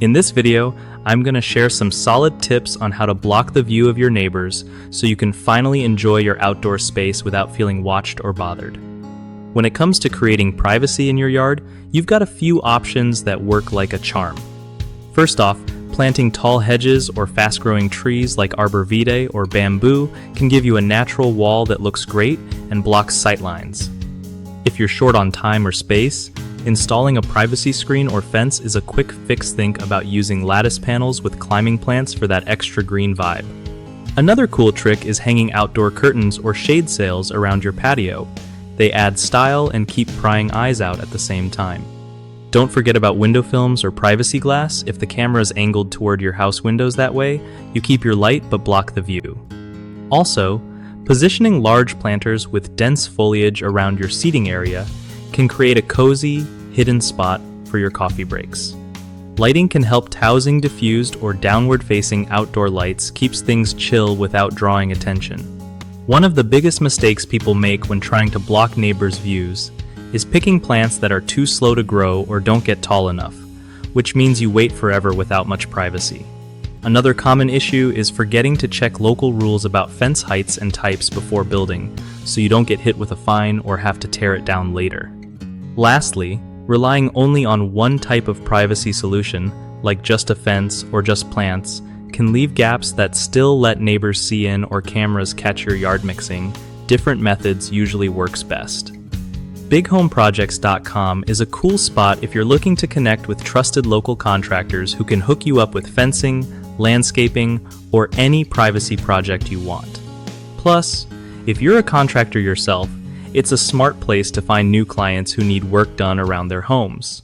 In this video, I'm going to share some solid tips on how to block the view of your neighbors so you can finally enjoy your outdoor space without feeling watched or bothered. When it comes to creating privacy in your yard, you've got a few options that work like a charm. First off, planting tall hedges or fast-growing trees like arbor vitae or bamboo can give you a natural wall that looks great and blocks sightlines. If you're short on time or space, installing a privacy screen or fence is a quick fix. Think about using lattice panels with climbing plants for that extra green vibe. Another cool trick is hanging outdoor curtains or shade sails around your patio. They add style and keep prying eyes out at the same time. Don't forget about window films or privacy glass. If the camera is angled toward your house windows that way, you keep your light but block the view. Also, positioning large planters with dense foliage around your seating area can create a cozy, hidden spot for your coffee breaks. Lighting can help. Housing diffused or downward-facing outdoor lights keeps things chill without drawing attention. One of the biggest mistakes people make when trying to block neighbors' views is picking plants that are too slow to grow or don't get tall enough, which means you wait forever without much privacy. Another common issue is forgetting to check local rules about fence heights and types before building, so you don't get hit with a fine or have to tear it down later. Lastly, relying only on one type of privacy solution, like just a fence or just plants, can leave gaps that still let neighbors see in or cameras catch your yard mixing. Different methods usually works best. BigHomeProjects.com is a cool spot if you're looking to connect with trusted local contractors who can hook you up with fencing, landscaping, or any privacy project you want. Plus, if you're a contractor yourself, it's a smart place to find new clients who need work done around their homes.